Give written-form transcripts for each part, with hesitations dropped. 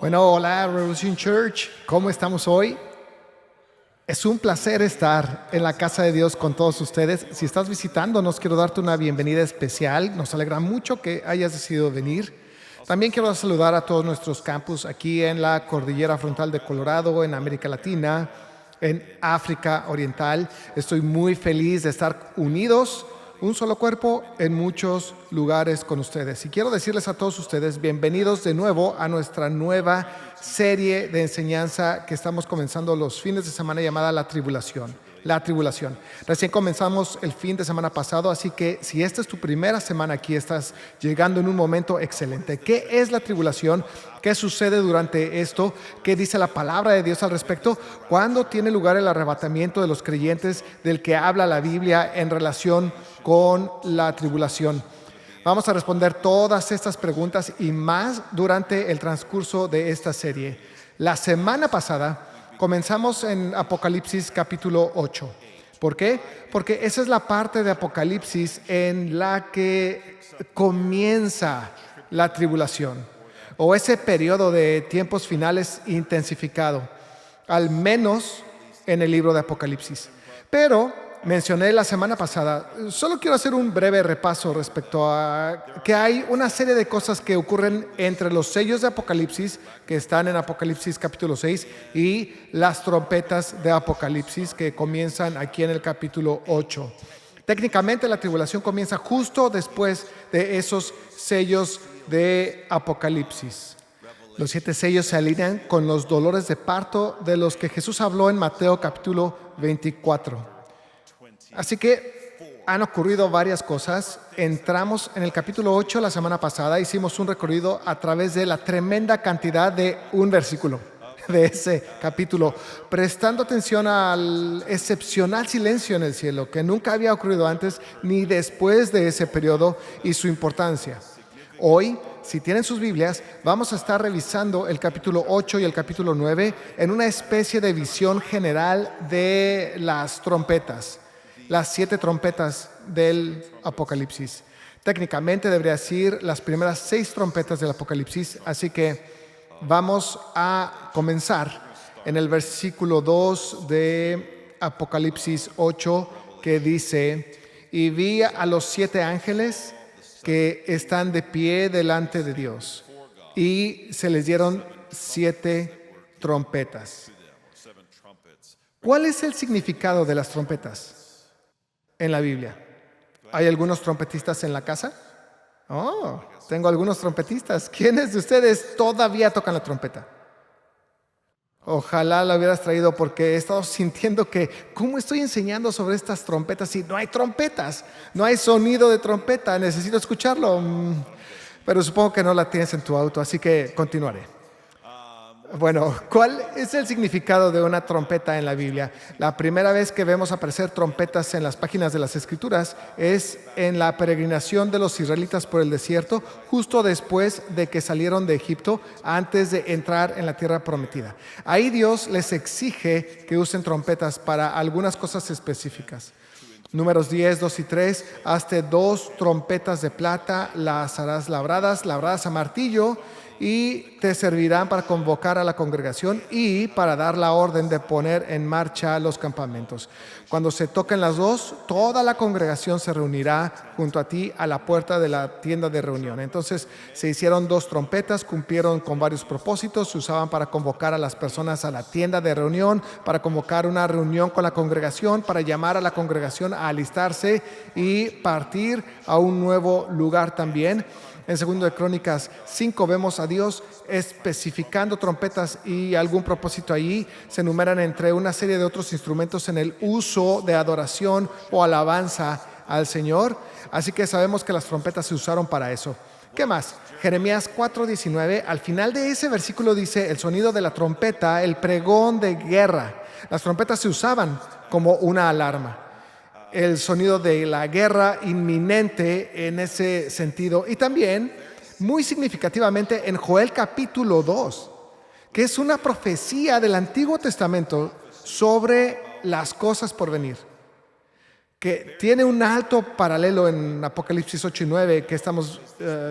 Bueno, hola Revolution Church, ¿cómo estamos hoy? Es un placer estar en la casa de Dios con todos ustedes. Si estás visitándonos, quiero darte una bienvenida especial. Nos alegra mucho que hayas decidido venir. También quiero saludar a todos nuestros campus aquí en la Cordillera Frontal de Colorado, en América Latina, en África Oriental. Estoy muy feliz de estar unidos, un solo cuerpo, en muchos lugares con ustedes. Y quiero decirles a todos ustedes, bienvenidos de nuevo a nuestra nueva serie de enseñanza que estamos comenzando los fines de semana llamada La Tribulación. La Tribulación. Recién comenzamos el fin de semana pasado, así que si esta es tu primera semana aquí, estás llegando en un momento excelente. ¿Qué es la tribulación? ¿Qué sucede durante esto? ¿Qué dice la palabra de Dios al respecto? ¿Cuándo tiene lugar el arrebatamiento de los creyentes del que habla la Biblia en relación con la tribulación? Vamos a responder todas estas preguntas y más durante el transcurso de esta serie. La semana pasada comenzamos en Apocalipsis capítulo 8. ¿Por qué? Porque esa es la parte de Apocalipsis en la que comienza la tribulación, o ese periodo de tiempos finales intensificado, al menos en el libro de Apocalipsis. Pero mencioné la semana pasada, solo quiero hacer un breve repaso respecto a que hay una serie de cosas que ocurren entre los sellos de Apocalipsis, que están en Apocalipsis capítulo 6, y las trompetas de Apocalipsis, que comienzan aquí en el capítulo 8. Técnicamente la tribulación comienza justo después de esos sellos de Apocalipsis. Los 7 sellos se alinean con los dolores de parto de los que Jesús habló en Mateo capítulo 24. Así que han ocurrido varias cosas. Entramos en el capítulo 8 la semana pasada, hicimos un recorrido a través de la tremenda cantidad de un versículo de ese capítulo, prestando atención al excepcional silencio en el cielo que nunca había ocurrido antes ni después de ese periodo y su importancia. Hoy, si tienen sus Biblias, vamos a estar revisando el capítulo 8 y el capítulo 9 en una especie de visión general de las trompetas. Las 7 trompetas del Apocalipsis. Técnicamente debería decir las primeras 6 trompetas del Apocalipsis, así que vamos a comenzar en el versículo 2 de Apocalipsis 8, que dice: y vi a los 7 ángeles que están de pie delante de Dios, y se les dieron 7 trompetas. ¿Cuál es el significado de las trompetas en la Biblia? ¿Hay algunos trompetistas en la casa? Oh, tengo algunos trompetistas. ¿Quiénes de ustedes todavía tocan la trompeta? Ojalá la hubieras traído, porque he estado sintiendo que ¿cómo estoy enseñando sobre estas trompetas si no hay trompetas? No hay sonido de trompeta, necesito escucharlo. Pero supongo que no la tienes en tu auto, así que continuaré. Bueno, ¿cuál es el significado de una trompeta en la Biblia? La primera vez que vemos aparecer trompetas en las páginas de las Escrituras es en la peregrinación de los israelitas por el desierto, justo después de que salieron de Egipto, antes de entrar en la tierra prometida. Ahí Dios les exige que usen trompetas para algunas cosas específicas. Números 10, 2 y 3, hazte 2 trompetas de plata, las harás labradas a martillo, y te servirán para convocar a la congregación y para dar la orden de poner en marcha los campamentos. Cuando se toquen las 2, toda la congregación se reunirá junto a ti a la puerta de la tienda de reunión. Entonces se hicieron 2 trompetas, cumplieron con varios propósitos. Se usaban para convocar a las personas a la tienda de reunión, para convocar una reunión con la congregación, para llamar a la congregación a alistarse y partir a un nuevo lugar también. En 2 de Crónicas 5 vemos a Dios especificando trompetas y algún propósito allí. Se enumeran entre una serie de otros instrumentos en el uso de adoración o alabanza al Señor. Así que sabemos que las trompetas se usaron para eso. ¿Qué más? Jeremías 4:19, al final de ese versículo dice: el sonido de la trompeta, el pregón de guerra. Las trompetas se usaban como una alarma. El sonido de la guerra inminente en ese sentido. Y también, muy significativamente, en Joel capítulo 2, que es una profecía del Antiguo Testamento sobre las cosas por venir. que tiene un alto paralelo en Apocalipsis 8 y 9 que estamos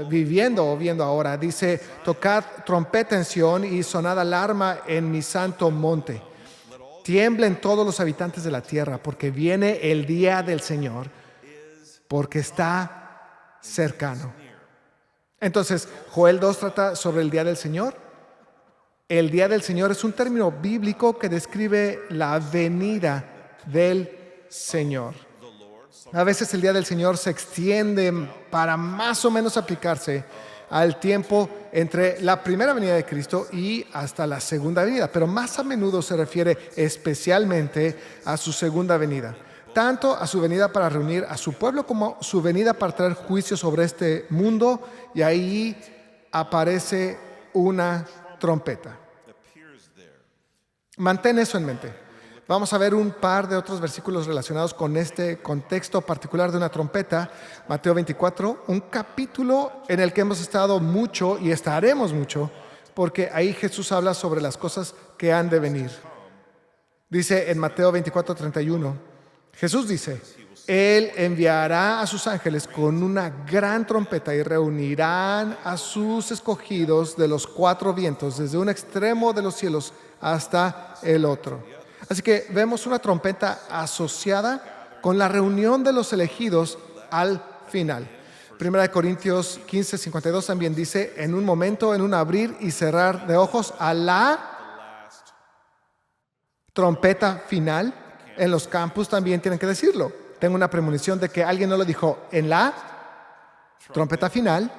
viviendo o viendo ahora. Dice: tocad trompeta en Sión y sonad alarma en mi santo monte. Tiemblen todos los habitantes de la tierra, porque viene el día del Señor, porque está cercano. Entonces, Joel 2 trata sobre el día del Señor. El día del Señor es un término bíblico que describe la venida del Señor. A veces el día del Señor se extiende para más o menos aplicarse al tiempo entre la primera venida de Cristo y hasta la segunda venida, pero más a menudo se refiere especialmente a su segunda venida, tanto a su venida para reunir a su pueblo como su venida para traer juicio sobre este mundo, y ahí aparece una trompeta. Mantén eso en mente. Vamos a ver un par de otros versículos relacionados con este contexto particular de una trompeta. Mateo 24, un capítulo en el que hemos estado mucho y estaremos mucho, porque ahí Jesús habla sobre las cosas que han de venir. Dice en Mateo 24, 31, Jesús dice: Él enviará a sus ángeles con una gran trompeta y reunirán a sus escogidos de los cuatro vientos, desde un extremo de los cielos hasta el otro. Así que vemos una trompeta asociada con la reunión de los elegidos al final. Primera de Corintios 15, 52 también dice: en un momento, en un abrir y cerrar de ojos, a la trompeta final. En los campus también tienen que decirlo. Tengo una premonición de que alguien no lo dijo: en la trompeta final,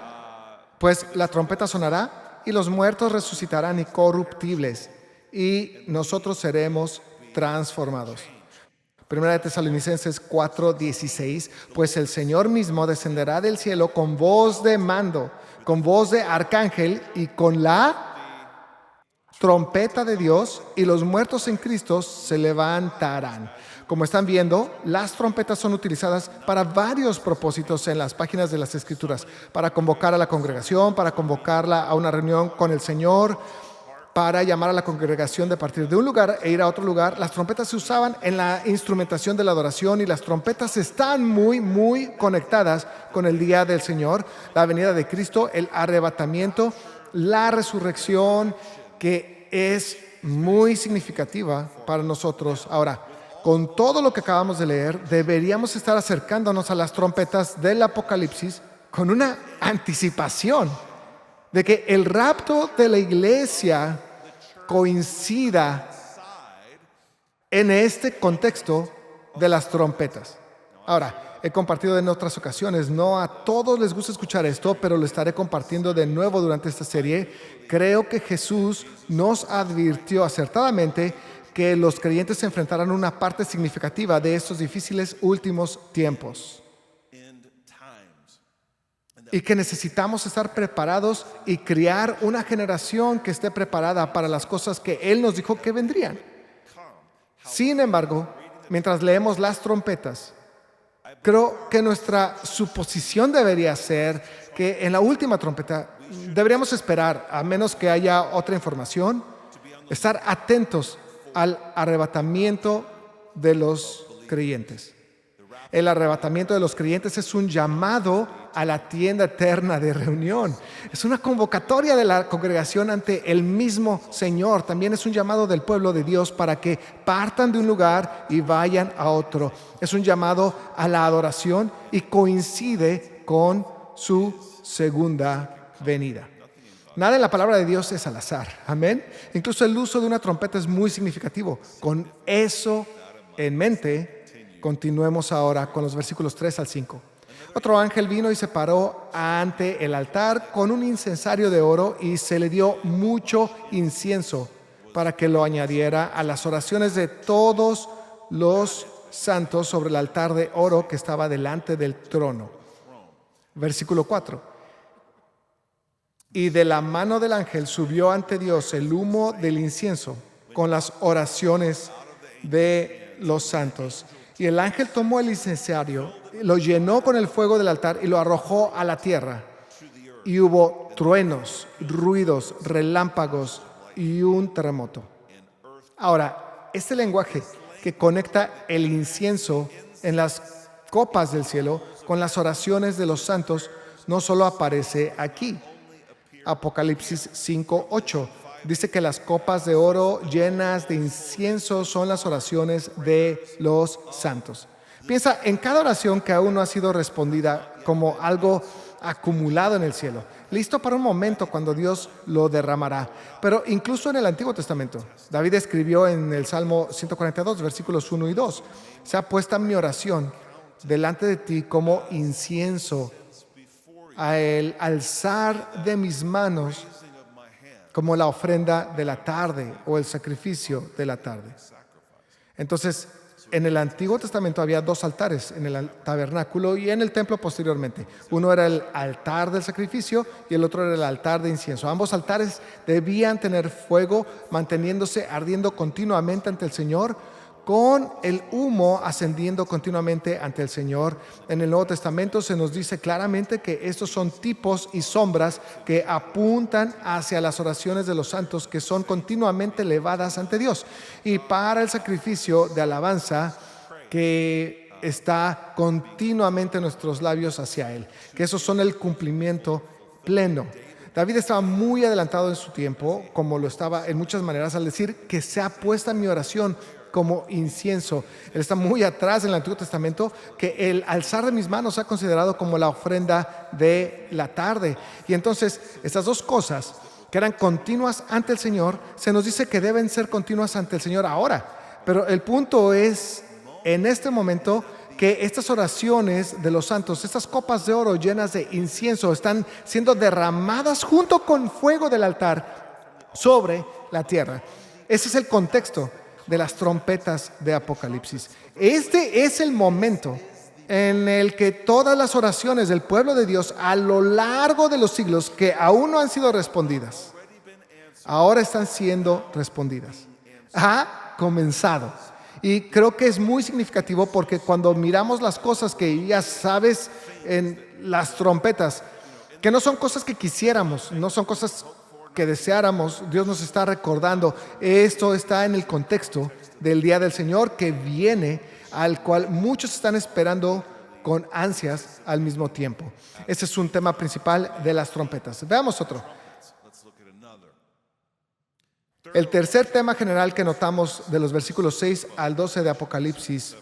pues la trompeta sonará y los muertos resucitarán incorruptibles y nosotros seremos transformados. Primera de Tesalonicenses 4:16, pues el Señor mismo descenderá del cielo con voz de mando, con voz de arcángel y con la trompeta de Dios, y los muertos en Cristo se levantarán. Como están viendo, las trompetas son utilizadas para varios propósitos en las páginas de las Escrituras: para convocar a la congregación, para convocarla a una reunión con el Señor, para llamar a la congregación de partir de un lugar e ir a otro lugar. Las trompetas se usaban en la instrumentación de la adoración, y las trompetas están muy conectadas con el día del Señor, la venida de Cristo, el arrebatamiento, la resurrección, que es muy significativa para nosotros. Ahora, con todo lo que acabamos de leer, deberíamos estar acercándonos a las trompetas del Apocalipsis con una anticipación de que el rapto de la iglesia coincida en este contexto de las trompetas. Ahora, he compartido en otras ocasiones, no a todos les gusta escuchar esto, pero lo estaré compartiendo de nuevo durante esta serie. Creo que Jesús nos advirtió acertadamente que los creyentes se enfrentarán a una parte significativa de estos difíciles últimos tiempos, y que necesitamos estar preparados y criar una generación que esté preparada para las cosas que Él nos dijo que vendrían. Sin embargo, mientras leemos las trompetas, creo que nuestra suposición debería ser que en la última trompeta deberíamos esperar, a menos que haya otra información, estar atentos al arrebatamiento de los creyentes. El arrebatamiento de los creyentes es un llamado a la tienda eterna de reunión. Es una convocatoria de la congregación ante el mismo Señor. También es un llamado del pueblo de Dios para que partan de un lugar y vayan a otro. Es un llamado a la adoración y coincide con su segunda venida. Nada en la palabra de Dios es al azar. Amén. Incluso el uso de una trompeta es muy significativo. Con eso en mente, continuemos ahora con los versículos 3 al 5. Otro ángel vino y se paró ante el altar con un incensario de oro, y se le dio mucho incienso para que lo añadiera a las oraciones de todos los santos sobre el altar de oro que estaba delante del trono. Versículo 4. Y de la mano del ángel subió ante Dios el humo del incienso con las oraciones de los santos. Y el ángel tomó el incensario, lo llenó con el fuego del altar y lo arrojó a la tierra. Y hubo truenos, ruidos, relámpagos y un terremoto. Ahora, este lenguaje que conecta el incienso en las copas del cielo con las oraciones de los santos no solo aparece aquí. Apocalipsis 5:8 dice que las copas de oro llenas de incienso son las oraciones de los santos. Piensa en cada oración que aún no ha sido respondida como algo acumulado en el cielo, listo para un momento cuando Dios lo derramará. Pero incluso en el Antiguo Testamento, David escribió en el Salmo 142, versículos 1 y 2, sea puesta mi oración delante de ti como incienso, a el alzar de mis manos como la ofrenda de la tarde o el sacrificio de la tarde. Entonces, en el Antiguo Testamento había dos altares, en el tabernáculo y en el templo posteriormente. Uno era el altar del sacrificio y el otro era el altar de incienso. Ambos altares debían tener fuego manteniéndose ardiendo continuamente ante el Señor, con el humo ascendiendo continuamente ante el Señor. En el Nuevo Testamento se nos dice claramente que estos son tipos y sombras que apuntan hacia las oraciones de los santos, que son continuamente elevadas ante Dios, y para el sacrificio de alabanza que está continuamente en nuestros labios hacia Él, que esos son el cumplimiento pleno. David estaba muy adelantado en su tiempo, como lo estaba en muchas maneras, al decir que sea puesta mi oración como incienso. Él está muy atrás en el Antiguo Testamento, que el alzar de mis manos se ha considerado como la ofrenda de la tarde. Y entonces estas dos cosas que eran continuas ante el Señor, se nos dice que deben ser continuas ante el Señor ahora. Pero el punto es, en este momento, que estas oraciones de los santos, estas copas de oro llenas de incienso, están siendo derramadas junto con fuego del altar sobre la tierra. Ese es el contexto de las trompetas de Apocalipsis. Este es el momento en el que todas las oraciones del pueblo de Dios a lo largo de los siglos, que aún no han sido respondidas, ahora están siendo respondidas. Ha comenzado. Y creo que es muy significativo, porque cuando miramos las cosas que ya sabes en las trompetas, que no son cosas que quisiéramos, no son cosas que deseáramos, Dios nos está recordando, esto está en el contexto del día del Señor que viene, al cual muchos están esperando con ansias al mismo tiempo. Ese es un tema principal de las trompetas. Veamos otro. El tercer tema general que notamos de los versículos 6 al 12 de Apocalipsis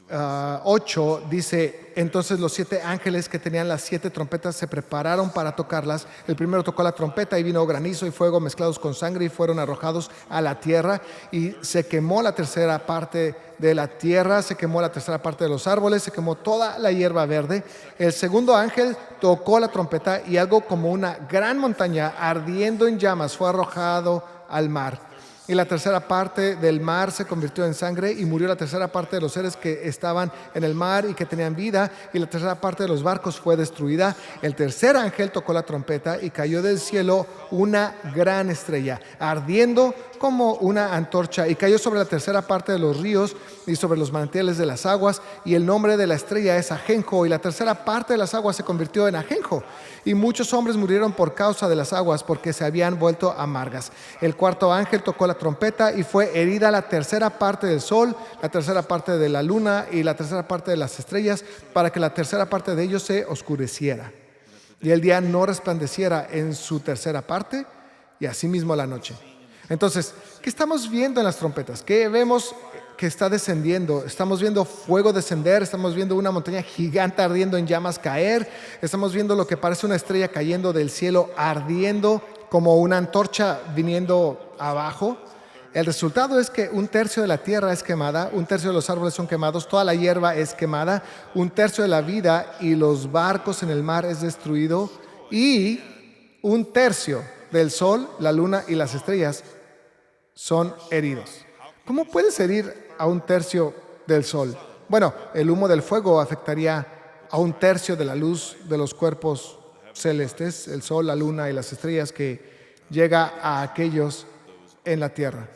8 dice: entonces los 7 ángeles que tenían las 7 trompetas se prepararon para tocarlas. El primero tocó la trompeta y vino granizo y fuego mezclados con sangre y fueron arrojados a la tierra, y se quemó la tercera parte de la tierra, se quemó la tercera parte de los árboles, se quemó toda la hierba verde. El segundo ángel tocó la trompeta y algo como una gran montaña ardiendo en llamas fue arrojado al mar. Y la tercera parte del mar se convirtió en sangre, y murió la tercera parte de los seres que estaban en el mar y que tenían vida, y la tercera parte de los barcos fue destruida. El tercer ángel tocó la trompeta y cayó del cielo una gran estrella, ardiendo como una antorcha, y cayó sobre la tercera parte de los ríos y sobre los manantiales de las aguas, y el nombre de la estrella es ajenjo, y la tercera parte de las aguas se convirtió en ajenjo, y muchos hombres murieron por causa de las aguas, porque se habían vuelto amargas. El cuarto ángel tocó la trompeta y fue herida la tercera parte del sol, la tercera parte de la luna y la tercera parte de las estrellas, para que la tercera parte de ellos se oscureciera y el día no resplandeciera en su tercera parte, y asimismo la noche. Entonces, ¿qué estamos viendo en las trompetas? ¿Qué vemos que está descendiendo? Estamos viendo fuego descender, estamos viendo una montaña gigante ardiendo en llamas caer, estamos viendo lo que parece una estrella cayendo del cielo, ardiendo como una antorcha viniendo abajo. El resultado es que un tercio de la tierra es quemada, un tercio de los árboles son quemados, toda la hierba es quemada, un tercio de la vida y los barcos en el mar es destruido, y un tercio del sol, la luna y las estrellas son heridos. ¿Cómo puedes herir a un tercio del sol? Bueno, el humo del fuego afectaría a un tercio de la luz de los cuerpos celestes, el sol, la luna y las estrellas, que llega a aquellos en la tierra.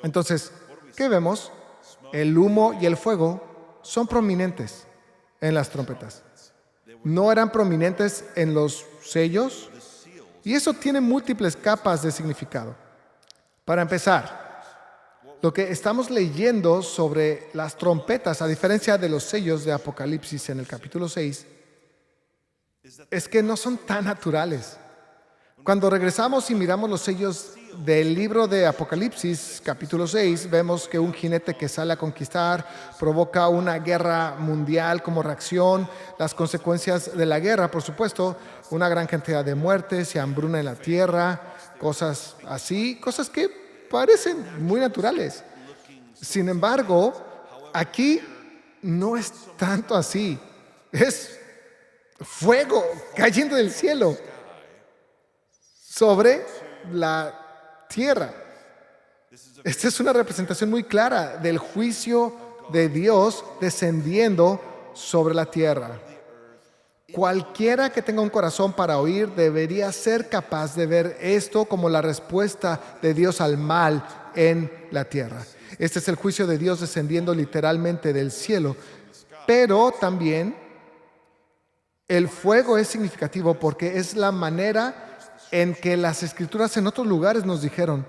Entonces, ¿qué vemos? El humo y el fuego son prominentes en las trompetas. No eran prominentes en los sellos, y eso tiene múltiples capas de significado. Para empezar, Lo que estamos leyendo sobre las trompetas, a diferencia de los sellos de Apocalipsis en el capítulo 6, es que no son tan naturales. Cuando regresamos y miramos los sellos del libro de Apocalipsis, capítulo 6, vemos que un jinete que sale a conquistar provoca una guerra mundial como reacción. Las consecuencias de la guerra, por supuesto, una gran cantidad de muertes y hambruna en la tierra, cosas así, cosas que parecen muy naturales. Sin embargo, aquí no es tanto así. Es fuego cayendo del cielo sobre la tierra. Esta es una representación muy clara del juicio de Dios descendiendo sobre la tierra. Cualquiera que tenga un corazón para oír debería ser capaz de ver esto como la respuesta de Dios al mal en la tierra. Este es el juicio de Dios descendiendo literalmente del cielo, pero también el fuego es significativo porque es la manera en que las escrituras en otros lugares nos dijeron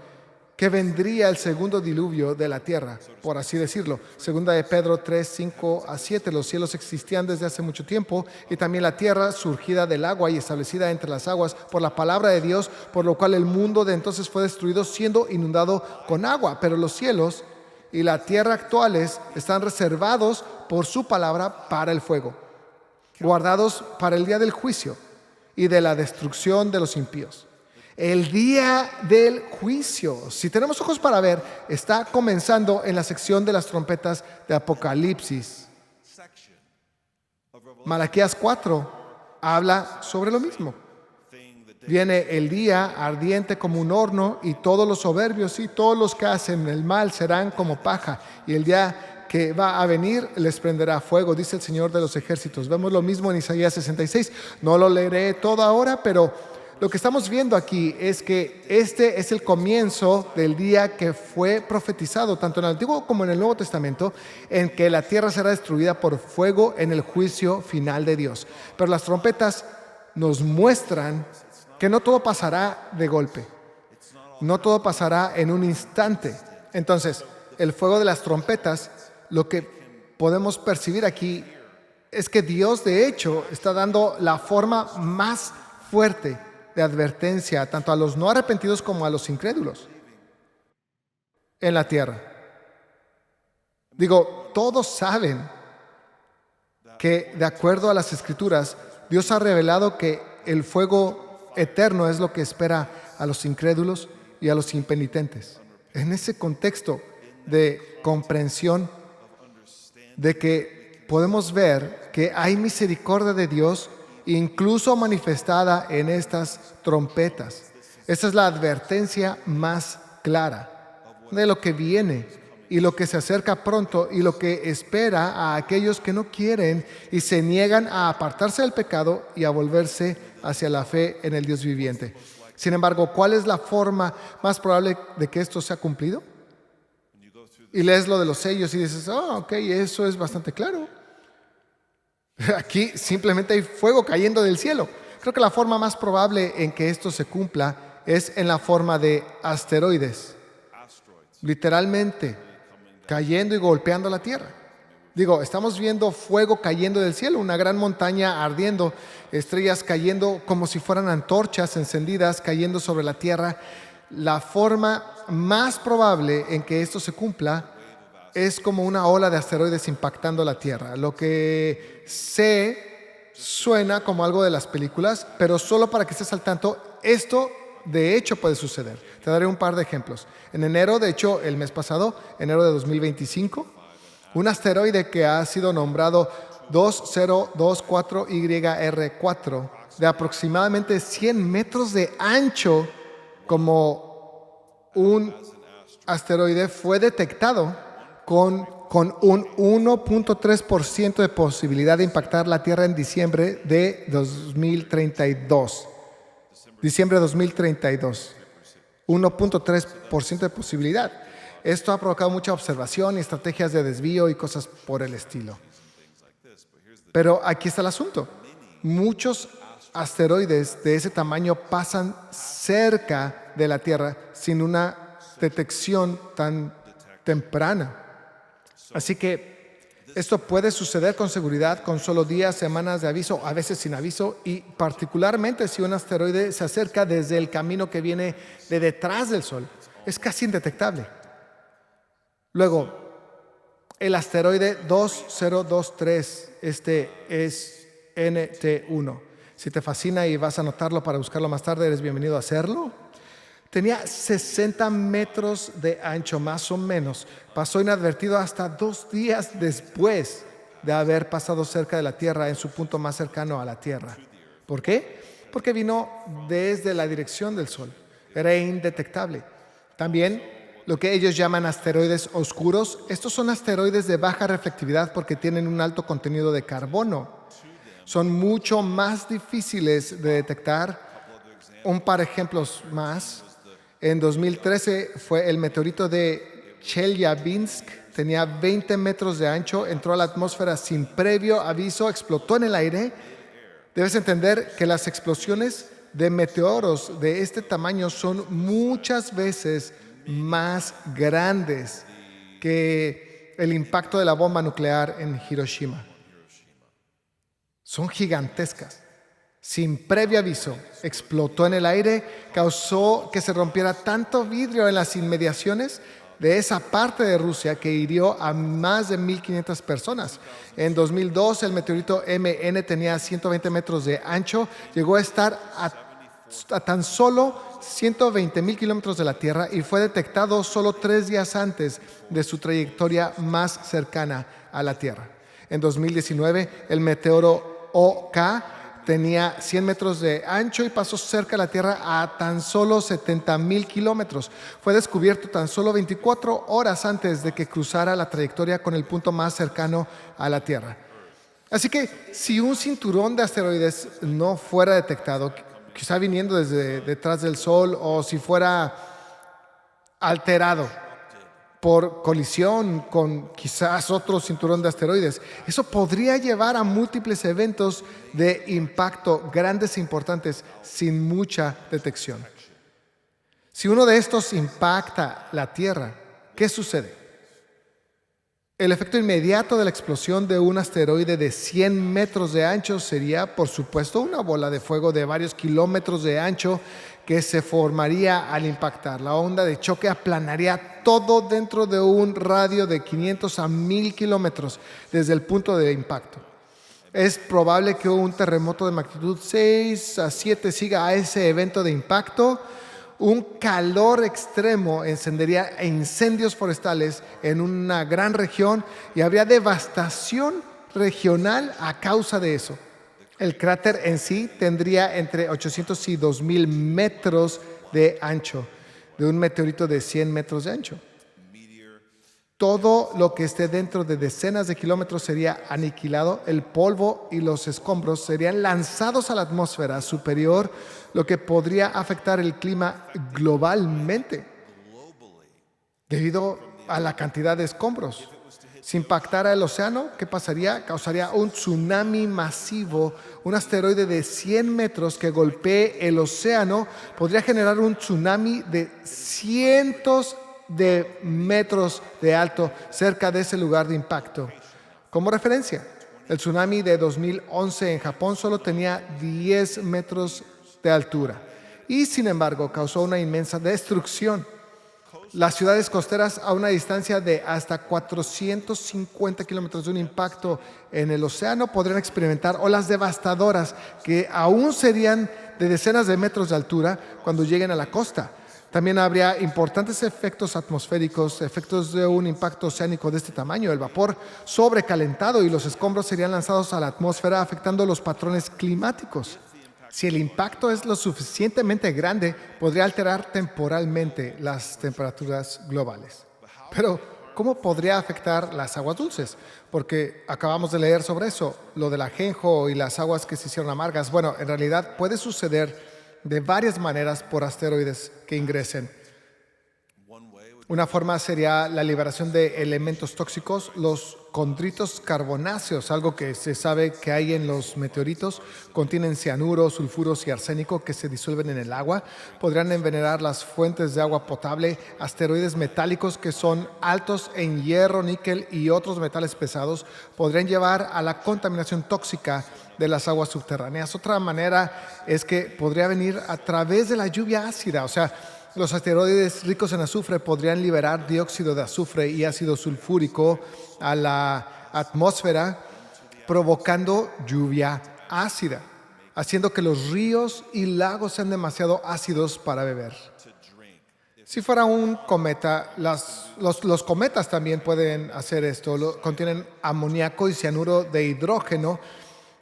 que vendría el segundo diluvio de la tierra, por así decirlo. Segunda de Pedro 3, 5 a 7, los cielos existían desde hace mucho tiempo y también la tierra surgida del agua y establecida entre las aguas por la palabra de Dios, por lo cual el mundo de entonces fue destruido siendo inundado con agua. Pero los cielos y la tierra actuales están reservados por su palabra para el fuego, guardados para el día del juicio y de la destrucción de los impíos. El día del juicio, si tenemos ojos para ver, está comenzando en la sección de las trompetas de Apocalipsis. Malaquías 4 habla sobre lo mismo. Viene el día ardiente como un horno y todos los soberbios y todos los que hacen el mal serán como paja, y el día que va a venir les prenderá fuego, dice el Señor de los ejércitos. Vemos lo mismo en Isaías 66. No lo leeré todo ahora, pero lo que estamos viendo aquí es que este es el comienzo del día que fue profetizado tanto en el Antiguo como en el Nuevo Testamento, en que la tierra será destruida por fuego en el juicio final de Dios. Pero las trompetas nos muestran que no todo pasará de golpe, no todo pasará en un instante. Entonces, el fuego de las trompetas, lo que podemos percibir aquí es que Dios de hecho está dando la forma más fuerte de advertencia tanto a los no arrepentidos como a los incrédulos en la tierra. Digo, todos saben que de acuerdo a las Escrituras, Dios ha revelado que el fuego eterno es lo que espera a los incrédulos y a los impenitentes. En ese contexto de comprensión de que podemos ver que hay misericordia de Dios incluso manifestada en estas trompetas. Esta es la advertencia más clara de lo que viene y lo que se acerca pronto y lo que espera a aquellos que no quieren y se niegan a apartarse del pecado y a volverse hacia la fe en el Dios viviente. Sin embargo, ¿cuál es la forma más probable de que esto sea cumplido? Y lees lo de los sellos y dices, ok, eso es bastante claro. Aquí simplemente hay fuego cayendo del cielo. Creo que la forma más probable en que esto se cumpla es en la forma de asteroides, literalmente cayendo y golpeando la tierra. Digo, estamos viendo fuego cayendo del cielo, una gran montaña ardiendo, estrellas cayendo como si fueran antorchas encendidas cayendo sobre la tierra. La forma más probable en que esto se cumpla es como una ola de asteroides impactando la tierra. Lo que suena como algo de las películas, pero solo para que estés al tanto, esto de hecho puede suceder. Te daré un par de ejemplos. En enero, de hecho, el mes pasado, enero de 2025, un asteroide que ha sido nombrado 2024YR4, de aproximadamente 100 metros de ancho, como un asteroide, fue detectado con un 1.3% de posibilidad de impactar la Tierra en diciembre de 2032. Diciembre de 2032. 1.3% de posibilidad. Esto ha provocado mucha observación y estrategias de desvío y cosas por el estilo. Pero aquí está el asunto. Muchos asteroides de ese tamaño pasan cerca de la Tierra sin una detección tan temprana. Así que esto puede suceder con seguridad con solo días, semanas de aviso, a veces sin aviso, y particularmente si un asteroide se acerca desde el camino que viene de detrás del Sol. Es casi indetectable. Luego, el asteroide 2023, este es NT1. Si te fascina y vas a anotarlo para buscarlo más tarde, eres bienvenido a hacerlo. Tenía 60 metros de ancho, más o menos. Pasó inadvertido hasta 2 días después de haber pasado cerca de la Tierra, en su punto más cercano a la Tierra. ¿Por qué? Porque vino desde la dirección del Sol. Era indetectable. También lo que ellos llaman asteroides oscuros. Estos son asteroides de baja reflectividad porque tienen un alto contenido de carbono. Son mucho más difíciles de detectar. Un par de ejemplos más. En 2013 fue el meteorito de Chelyabinsk. Tenía 20 metros de ancho, entró a la atmósfera sin previo aviso, explotó en el aire. Debes entender que las explosiones de meteoros de este tamaño son muchas veces más grandes que el impacto de la bomba nuclear en Hiroshima. Son gigantescas. Sin previo aviso, explotó en el aire, causó que se rompiera tanto vidrio en las inmediaciones de esa parte de Rusia que hirió a más de 1,500 personas. En 2002, el meteorito MN tenía 120 metros de ancho, llegó a estar a tan solo 120,000 kilómetros de la Tierra y fue detectado solo 3 días antes de su trayectoria más cercana a la Tierra. En 2019, el meteoro OK tenía 100 metros de ancho y pasó cerca de la Tierra a tan solo 70,000 kilómetros. Fue descubierto tan solo 24 horas antes de que cruzara la trayectoria con el punto más cercano a la Tierra. Así que si un cinturón de asteroides no fuera detectado, quizá viniendo desde detrás del Sol, o si fuera alterado por colisión con quizás otro cinturón de asteroides, eso podría llevar a múltiples eventos de impacto grandes e importantes sin mucha detección. Si uno de estos impacta la Tierra, ¿qué sucede? El efecto inmediato de la explosión de un asteroide de 100 metros de ancho sería, por supuesto, una bola de fuego de varios kilómetros de ancho que se formaría al impactar. La onda de choque aplanaría todo dentro de un radio de 500 a 1,000 kilómetros desde el punto de impacto. Es probable que un terremoto de magnitud 6 a 7 siga a ese evento de impacto. Un calor extremo encendería incendios forestales en una gran región y habría devastación regional a causa de eso. El cráter en sí tendría entre 800 y 2,000 metros de ancho, de un meteorito de 100 metros de ancho. Todo lo que esté dentro de decenas de kilómetros sería aniquilado, el polvo y los escombros serían lanzados a la atmósfera superior, lo que podría afectar el clima globalmente debido a la cantidad de escombros. Si impactara el océano, ¿qué pasaría? Causaría un tsunami masivo. Un asteroide de 100 metros que golpee el océano podría generar un tsunami de cientos de metros de alto cerca de ese lugar de impacto. Como referencia, el tsunami de 2011 en Japón solo tenía 10 metros de altura y, sin embargo, causó una inmensa destrucción. Las ciudades costeras a una distancia de hasta 450 kilómetros de un impacto en el océano podrían experimentar olas devastadoras que aún serían de decenas de metros de altura cuando lleguen a la costa. También habría importantes efectos atmosféricos, efectos de un impacto oceánico de este tamaño. El vapor sobrecalentado y los escombros serían lanzados a la atmósfera, afectando los patrones climáticos. Si el impacto es lo suficientemente grande, podría alterar temporalmente las temperaturas globales. Pero, ¿cómo podría afectar las aguas dulces? Porque acabamos de leer sobre eso, lo del ajenjo y las aguas que se hicieron amargas. Bueno, en realidad puede suceder de varias maneras por asteroides que ingresen. Una forma sería la liberación de elementos tóxicos, los condritos carbonáceos, algo que se sabe que hay en los meteoritos, contienen cianuro, sulfuros y arsénico que se disuelven en el agua. Podrían envenenar las fuentes de agua potable. Asteroides metálicos que son altos en hierro, níquel y otros metales pesados podrían llevar a la contaminación tóxica de las aguas subterráneas. Otra manera es que podría venir a través de la lluvia ácida, o sea, los asteroides ricos en azufre podrían liberar dióxido de azufre y ácido sulfúrico a la atmósfera, provocando lluvia ácida, haciendo que los ríos y lagos sean demasiado ácidos para beber. Si fuera un cometa, los cometas también pueden hacer esto. Contienen amoníaco y cianuro de hidrógeno,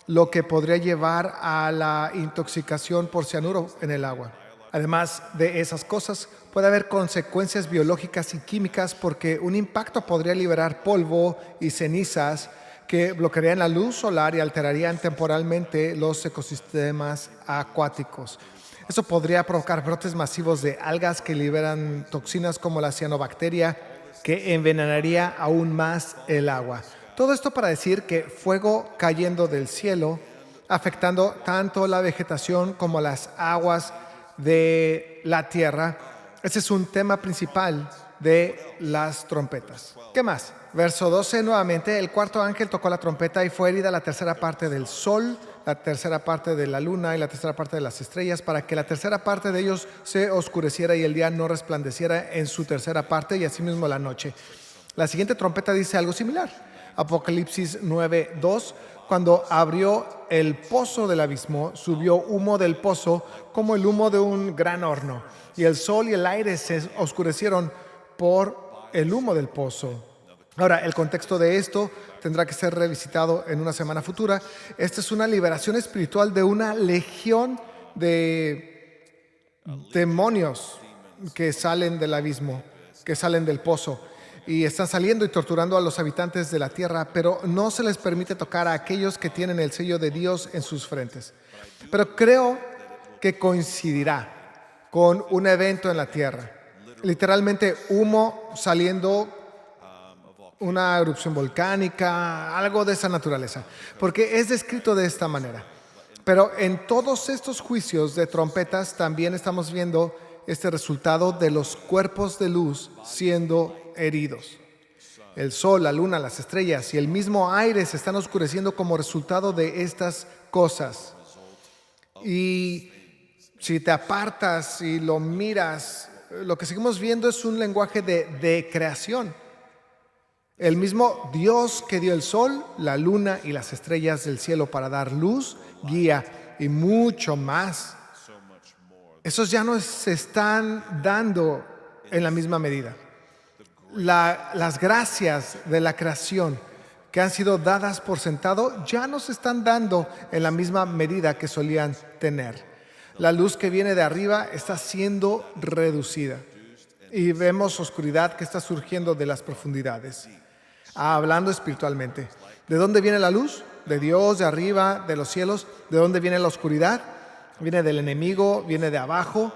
lo que podría llevar a la intoxicación por cianuro en el agua. Además de esas cosas, puede haber consecuencias biológicas y químicas porque un impacto podría liberar polvo y cenizas que bloquearían la luz solar y alterarían temporalmente los ecosistemas acuáticos. Eso podría provocar brotes masivos de algas que liberan toxinas como la cianobacteria, que envenenaría aún más el agua. Todo esto para decir que fuego cayendo del cielo, afectando tanto la vegetación como las aguas de la tierra. Ese es un tema principal de las trompetas. ¿Qué más? Verso 12, nuevamente, el cuarto ángel tocó la trompeta y fue herida la tercera parte del sol, la tercera parte de la luna y la tercera parte de las estrellas, para que la tercera parte de ellos se oscureciera y el día no resplandeciera en su tercera parte, y asimismo la noche. La siguiente trompeta dice algo similar. Apocalipsis 9:2. Cuando abrió el pozo del abismo, subió humo del pozo como el humo de un gran horno, y el sol y el aire se oscurecieron por el humo del pozo. Ahora, el contexto de esto tendrá que ser revisitado en una semana futura. Esta es una liberación espiritual de una legión de demonios que salen del abismo, que salen del pozo, y están saliendo y torturando a los habitantes de la tierra, pero no se les permite tocar a aquellos que tienen el sello de Dios en sus frentes. Pero creo que coincidirá con un evento en la tierra. Literalmente humo saliendo, una erupción volcánica, algo de esa naturaleza, porque es descrito de esta manera. Pero en todos estos juicios de trompetas también estamos viendo este resultado de los cuerpos de luz siendo heridos. El sol, la luna, las estrellas y el mismo aire se están oscureciendo como resultado de estas cosas. Y si te apartas y lo miras, lo que seguimos viendo es un lenguaje de creación. El mismo Dios que dio el sol, la luna y las estrellas del cielo para dar luz, guía y mucho más, esos ya no se están dando en la misma medida. Las gracias de la creación que han sido dadas por sentado ya no se están dando en la misma medida que solían tener. La luz que viene de arriba está siendo reducida y vemos oscuridad que está surgiendo de las profundidades. Hablando espiritualmente, ¿de dónde viene la luz? De Dios, de arriba, de los cielos. ¿De dónde viene la oscuridad? Viene del enemigo, viene de abajo.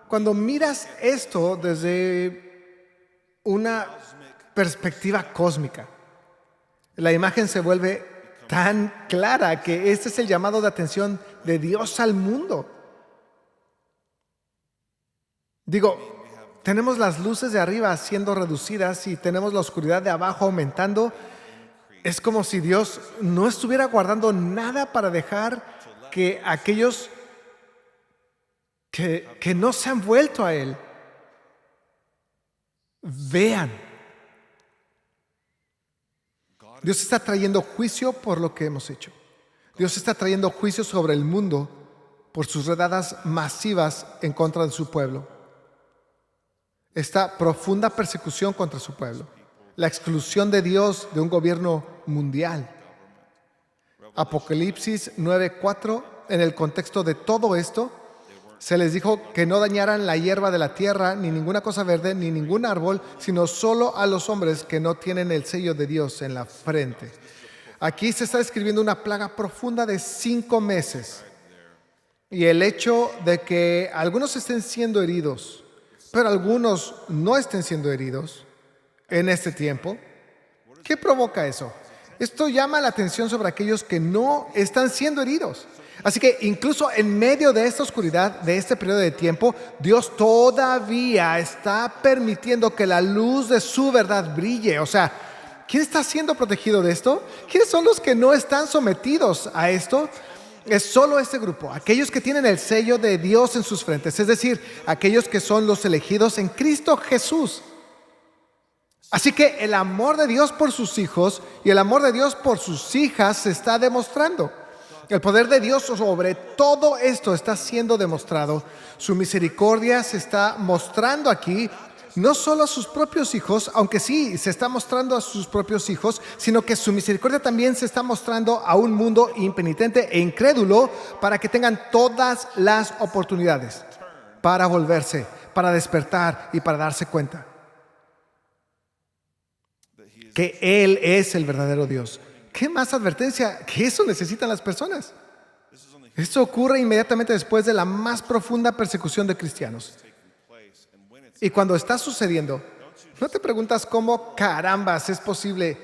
Cuando miras esto desde una perspectiva cósmica, la imagen se vuelve tan clara que este es el llamado de atención de Dios al mundo. Digo, tenemos las luces de arriba siendo reducidas y tenemos la oscuridad de abajo aumentando. Es como si Dios no estuviera guardando nada para dejar que aquellos que no se han vuelto a Él vean. Dios está trayendo juicio por lo que hemos hecho. Dios está trayendo juicio sobre el mundo por sus redadas masivas en contra de su pueblo. Esta profunda persecución contra su pueblo. La exclusión de Dios de un gobierno mundial. Apocalipsis 9:4, en el contexto de todo esto, se les dijo que no dañaran la hierba de la tierra, ni ninguna cosa verde, ni ningún árbol, sino solo a los hombres que no tienen el sello de Dios en la frente. Aquí se está describiendo una plaga profunda de 5 meses. Y el hecho de que algunos estén siendo heridos, pero algunos no estén siendo heridos en este tiempo. ¿Qué provoca eso? Esto llama la atención sobre aquellos que no están siendo heridos. Así que incluso en medio de esta oscuridad, de este periodo de tiempo, Dios todavía está permitiendo que la luz de su verdad brille. O sea, ¿quién está siendo protegido de esto? ¿Quiénes son los que no están sometidos a esto? Es solo este grupo, aquellos que tienen el sello de Dios en sus frentes, es decir, aquellos que son los elegidos en Cristo Jesús. Así que el amor de Dios por sus hijos y el amor de Dios por sus hijas se está demostrando. El poder de Dios sobre todo esto está siendo demostrado. Su misericordia se está mostrando aquí, no solo a sus propios hijos, aunque sí se está mostrando a sus propios hijos, sino que su misericordia también se está mostrando a un mundo impenitente e incrédulo para que tengan todas las oportunidades para volverse, para despertar y para darse cuenta que Él es el verdadero Dios. ¿Qué más advertencia que eso necesitan las personas? Esto ocurre inmediatamente después de la más profunda persecución de cristianos. Y cuando está sucediendo, ¿no te preguntas cómo carambas es posible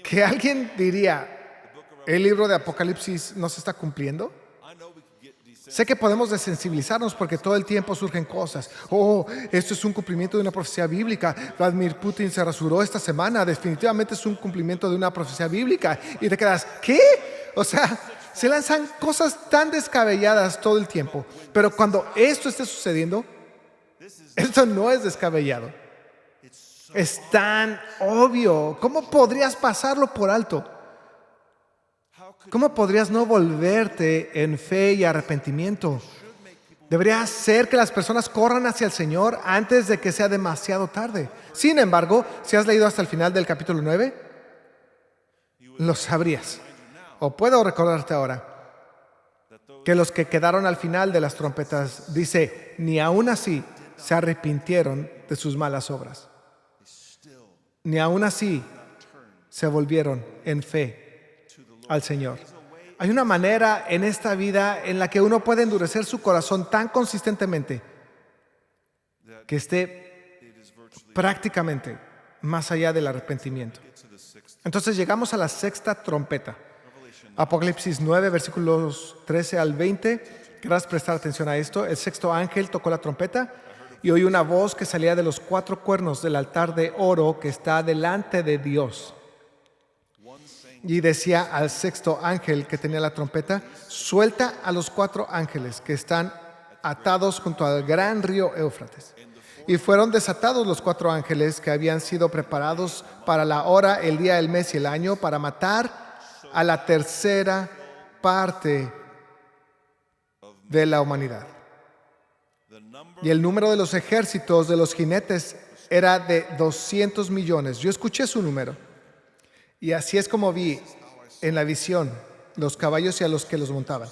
que alguien diría, el libro de Apocalipsis no se está cumpliendo? Sé que podemos desensibilizarnos porque todo el tiempo surgen cosas. Oh, esto es un cumplimiento de una profecía bíblica. Vladimir Putin se rasuró esta semana. Definitivamente es un cumplimiento de una profecía bíblica. Y te quedas, ¿qué? O sea, se lanzan cosas tan descabelladas todo el tiempo. Pero cuando esto esté sucediendo, esto no es descabellado. Es tan obvio. ¿Cómo podrías pasarlo por alto? ¿Cómo podrías no volverte en fe y arrepentimiento? Debería ser que las personas corran hacia el Señor antes de que sea demasiado tarde. Sin embargo, si has leído hasta el final del capítulo 9, lo sabrías. O puedo recordarte ahora que los que quedaron al final de las trompetas, dice, ni aún así se arrepintieron de sus malas obras. Ni aún así se volvieron en fe al Señor. Hay una manera en esta vida en la que uno puede endurecer su corazón tan consistentemente que esté prácticamente más allá del arrepentimiento. Entonces llegamos a la sexta trompeta. Apocalipsis 9, versículos 13 al 20. Querrás prestar atención a esto. El sexto ángel tocó la trompeta y oí una voz que salía de los 4 cuernos del altar de oro que está delante de Dios. Y decía al sexto ángel que tenía la trompeta, suelta a los 4 ángeles que están atados junto al gran río Éufrates. Y fueron desatados los 4 ángeles que habían sido preparados para la hora, el día, el mes y el año, para matar a la tercera parte de la humanidad. Y el número de los ejércitos de los jinetes era de 200 millones. Yo escuché su número. Y así es como vi en la visión los caballos y a los que los montaban.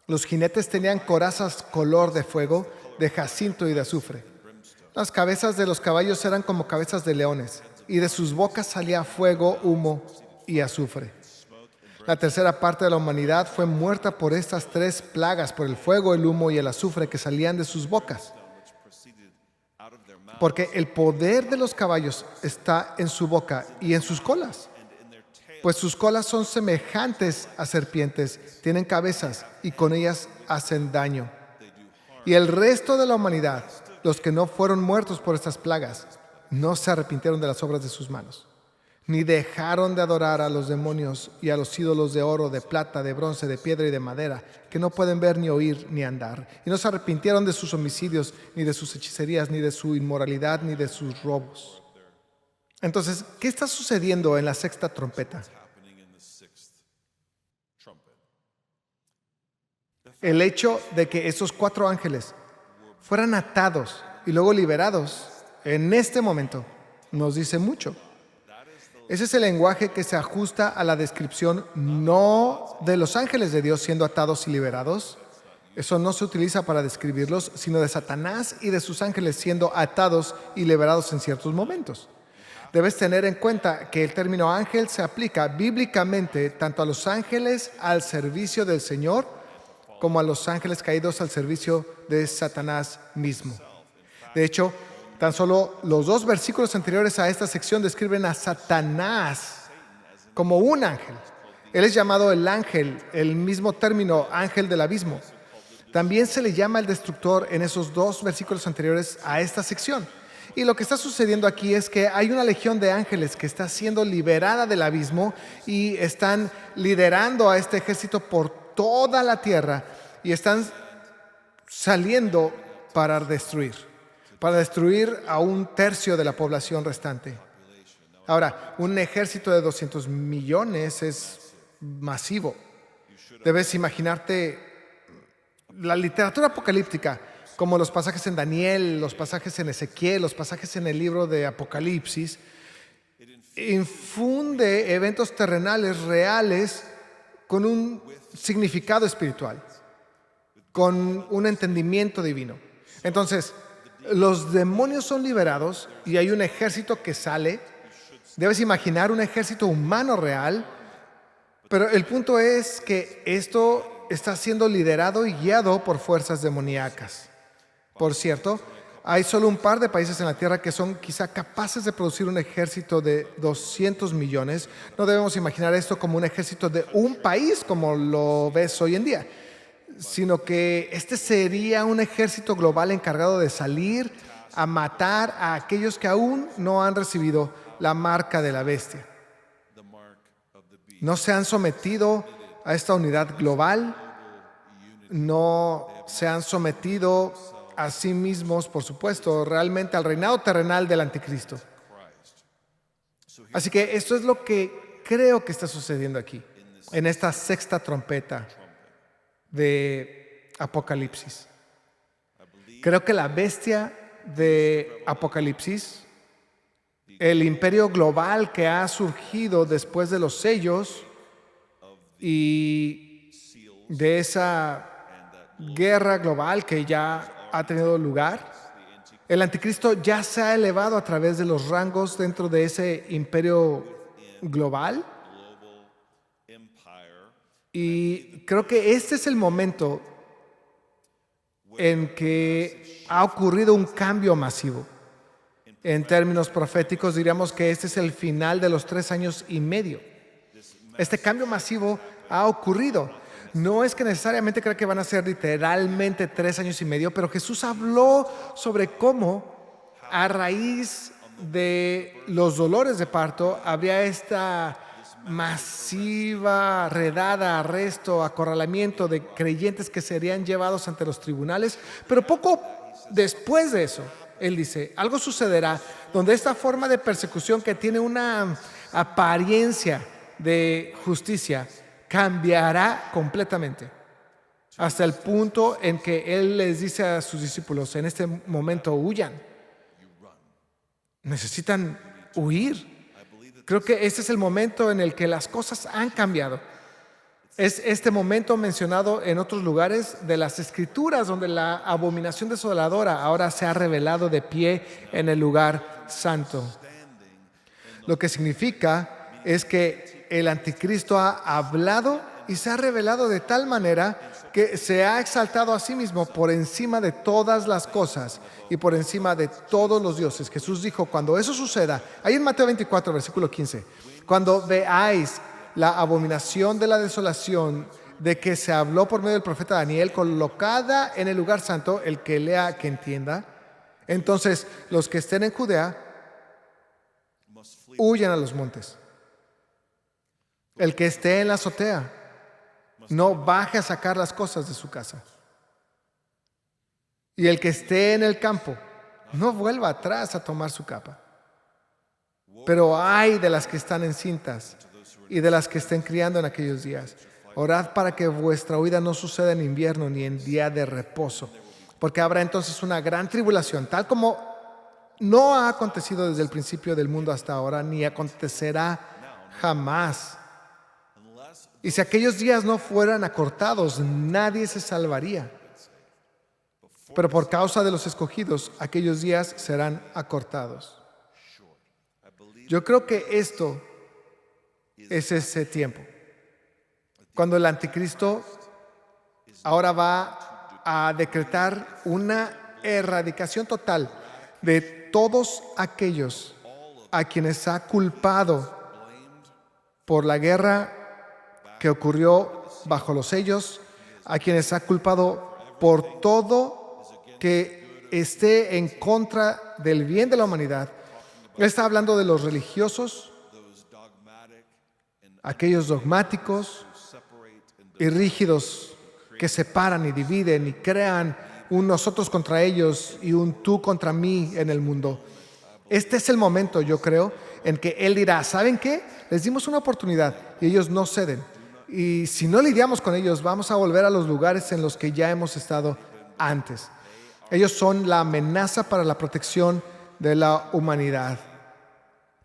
Los jinetes tenían corazas color de fuego, de jacinto y de azufre. Las cabezas de los caballos eran como cabezas de leones, y de sus bocas salía fuego, humo y azufre. La tercera parte de la humanidad fue muerta por estas 3 plagas, por el fuego, el humo y el azufre que salían de sus bocas. Porque el poder de los caballos está en su boca y en sus colas. Pues sus colas son semejantes a serpientes, tienen cabezas y con ellas hacen daño. Y el resto de la humanidad, los que no fueron muertos por estas plagas, no se arrepintieron de las obras de sus manos, ni dejaron de adorar a los demonios y a los ídolos de oro, de plata, de bronce, de piedra y de madera, que no pueden ver ni oír ni andar. Y no se arrepintieron de sus homicidios, ni de sus hechicerías, ni de su inmoralidad, ni de sus robos. Entonces, ¿qué está sucediendo en la sexta trompeta? El hecho de que esos 4 ángeles fueran atados y luego liberados en este momento nos dice mucho. Ese es el lenguaje que se ajusta a la descripción no de los ángeles de Dios siendo atados y liberados. Eso no se utiliza para describirlos, sino de Satanás y de sus ángeles siendo atados y liberados en ciertos momentos. Debes tener en cuenta que el término ángel se aplica bíblicamente tanto a los ángeles al servicio del Señor como a los ángeles caídos al servicio de Satanás mismo. De hecho, tan solo los 2 versículos anteriores a esta sección describen a Satanás como un ángel. Él es llamado el ángel, el mismo término, ángel del abismo. También se le llama el destructor en esos 2 versículos anteriores a esta sección. Y lo que está sucediendo aquí es que hay una legión de ángeles que está siendo liberada del abismo y están liderando a este ejército por toda la tierra y están saliendo para destruir a 1/3 de la población restante. Ahora, un ejército de 200 millones es masivo. Debes imaginarte la literatura apocalíptica, como los pasajes en Daniel, los pasajes en Ezequiel, los pasajes en el libro de Apocalipsis, infunde eventos terrenales reales con un significado espiritual, con un entendimiento divino. Entonces, los demonios son liberados y hay un ejército que sale. Debes imaginar un ejército humano real, pero el punto es que esto está siendo liderado y guiado por fuerzas demoníacas. Por cierto, hay solo un par de países en la Tierra que son quizá capaces de producir un ejército de 200 millones. No debemos imaginar esto como un ejército de un país como lo ves hoy en día, sino que este sería un ejército global encargado de salir a matar a aquellos que aún no han recibido la marca de la bestia. No se han sometido a esta unidad global, no se han sometido a sí mismos, por supuesto, realmente al reinado terrenal del anticristo. Así que esto es lo que creo que está sucediendo aquí, en esta 6ª trompeta de Apocalipsis. Creo que la bestia de Apocalipsis, el imperio global que ha surgido después de los sellos y de esa guerra global que ya ha tenido lugar, el anticristo ya se ha elevado a través de los rangos dentro de ese imperio global. Y creo que este es el momento en que ha ocurrido un cambio masivo. En términos proféticos diríamos que este es el final de los 3 años y medio. Este cambio masivo ha ocurrido. No es que necesariamente crea que van a ser literalmente 3 años y medio, pero Jesús habló sobre cómo a raíz de los dolores de parto habría esta masiva redada, arresto, acorralamiento de creyentes que serían llevados ante los tribunales, pero poco después de eso, él dice, algo sucederá donde esta forma de persecución que tiene una apariencia de justicia cambiará completamente, hasta el punto en que él les dice a sus discípulos, en este momento huyan, necesitan huir. Creo que este es el momento en el que las cosas han cambiado. Es este momento mencionado en otros lugares de las Escrituras, donde la abominación desoladora ahora se ha revelado de pie en el lugar santo. Lo que significa es que el anticristo ha hablado y se ha revelado de tal manera que se ha exaltado a sí mismo por encima de todas las cosas y por encima de todos los dioses. Jesús dijo, cuando eso suceda, ahí en Mateo 24, versículo 15, cuando veáis la abominación de la desolación de que se habló por medio del profeta Daniel, colocada en el lugar santo, el que lea, que entienda, entonces los que estén en Judea, huyan a los montes. El que esté en la azotea, no baje a sacar las cosas de su casa. Y el que esté en el campo, no vuelva atrás a tomar su capa. Pero ay de las que están encintas y de las que estén criando en aquellos días. Orad para que vuestra huida no suceda en invierno ni en día de reposo, porque habrá entonces una gran tribulación, tal como no ha acontecido desde el principio del mundo hasta ahora, ni acontecerá jamás. Y si aquellos días no fueran acortados, nadie se salvaría. Pero por causa de los escogidos, aquellos días serán acortados. Yo creo que esto es ese tiempo, cuando el anticristo ahora va a decretar una erradicación total de todos aquellos a quienes ha culpado por la guerra que ocurrió bajo los sellos, a quienes ha culpado por todo que esté en contra del bien de la humanidad. Él está hablando de los religiosos, aquellos dogmáticos y rígidos que separan y dividen y crean un nosotros contra ellos y un tú contra mí en el mundo. Este es el momento, yo creo, en que Él dirá, ¿saben qué? Les dimos una oportunidad y ellos no ceden. Y si no lidiamos con ellos, vamos a volver a los lugares en los que ya hemos estado antes. Ellos son la amenaza para la protección de la humanidad.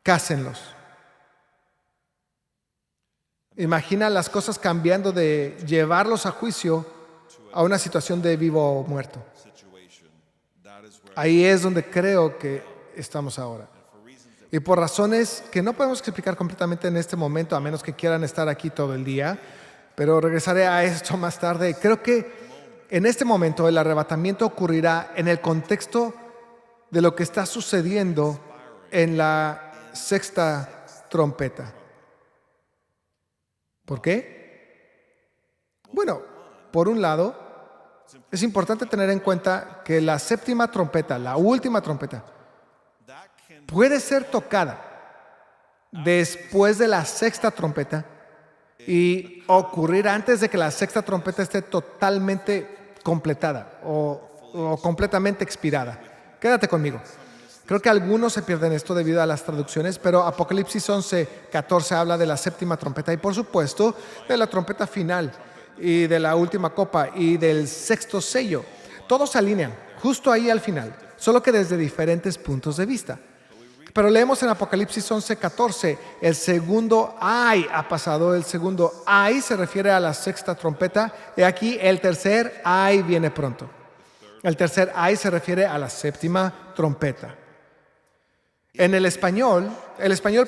Cásenlos. Imagina las cosas cambiando de llevarlos a juicio a una situación de vivo o muerto. Ahí es donde creo que estamos ahora. Y por razones que no podemos explicar completamente en este momento, a menos que quieran estar aquí todo el día, pero regresaré a esto más tarde. Creo que en este momento el arrebatamiento ocurrirá en el contexto de lo que está sucediendo en la sexta trompeta. ¿Por qué? Bueno, por un lado, es importante tener en cuenta que la séptima trompeta, la última trompeta, puede ser tocada después de la sexta trompeta y ocurrir antes de que la sexta trompeta esté totalmente completada o completamente expirada. Quédate conmigo. Creo que algunos se pierden esto debido a las traducciones, pero Apocalipsis 11:14 habla de la séptima trompeta y por supuesto de la trompeta final y de la última copa y del sexto sello. Todos se alinean justo ahí al final, solo que desde diferentes puntos de vista. Pero leemos en Apocalipsis 11:14, el segundo ay ha pasado. El segundo ay se refiere a la sexta trompeta y aquí el tercer ay viene pronto. El tercer ay se refiere a la séptima trompeta. En el español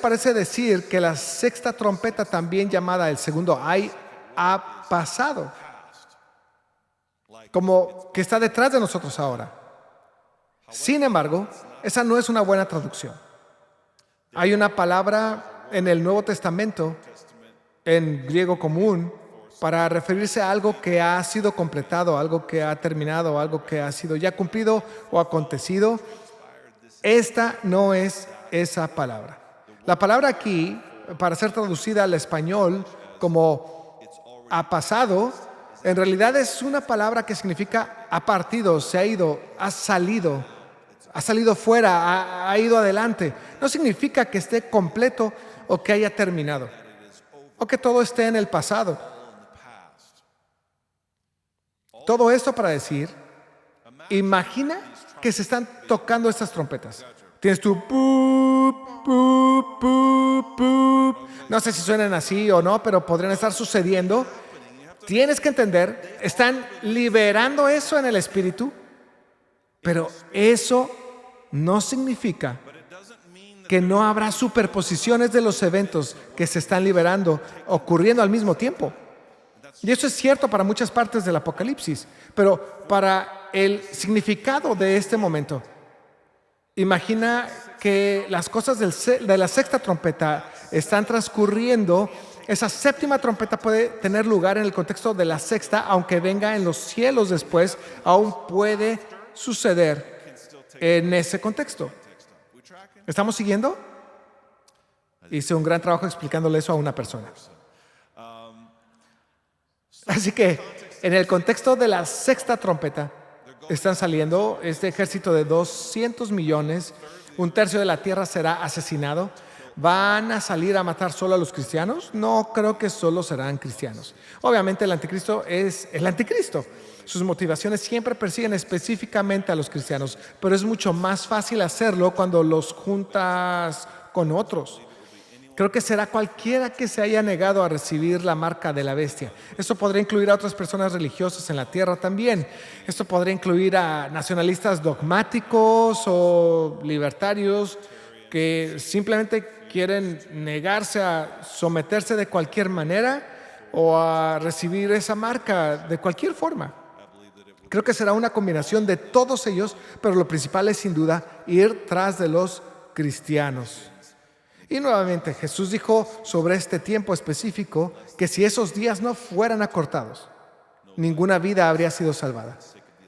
parece decir que la sexta trompeta, también llamada el segundo ay, ha pasado, como que está detrás de nosotros ahora. Sin embargo, esa no es una buena traducción. Hay una palabra en el Nuevo Testamento, en griego común, para referirse a algo que ha sido completado, algo que ha terminado, algo que ha sido ya cumplido o acontecido. Esta no es esa palabra. La palabra aquí, para ser traducida al español como ha pasado, en realidad es una palabra que significa ha partido, se ha ido, ha salido fuera, ha ido adelante. No significa que esté completo o que haya terminado o que todo esté en el pasado. Todo esto para decir, imagina que se están tocando estas trompetas. Tienes tu pup, pup, pup, pup. No sé si suenan así o no, pero podrían estar sucediendo. Tienes que entender, están liberando eso en el espíritu, pero eso no significa que no habrá superposiciones de los eventos que se están liberando, ocurriendo al mismo tiempo. Y eso es cierto para muchas partes del Apocalipsis, pero para el significado de este momento, imagina que las cosas de la sexta trompeta están transcurriendo. Esa séptima trompeta puede tener lugar en el contexto de la sexta, aunque venga en los cielos después, aún puede suceder en ese contexto. ¿Estamos siguiendo? Hice un gran trabajo explicándole eso a una persona. Así que en el contexto de la sexta trompeta están saliendo este ejército de 200 millones, un tercio de la tierra será asesinado. ¿Van a salir a matar solo a los cristianos? No creo que solo serán cristianos. Obviamente el anticristo es el anticristo. Sus motivaciones siempre persiguen específicamente a los cristianos, pero es mucho más fácil hacerlo cuando los juntas con otros. Creo que será cualquiera que se haya negado a recibir la marca de la bestia. Esto podría incluir a otras personas religiosas en la tierra también. Esto podría incluir a nacionalistas dogmáticos o libertarios que simplemente quieren negarse a someterse de cualquier manera o a recibir esa marca de cualquier forma. Creo que será una combinación de todos ellos, pero lo principal es sin duda ir tras de los cristianos. Y nuevamente Jesús dijo sobre este tiempo específico que si esos días no fueran acortados, ninguna vida habría sido salvada.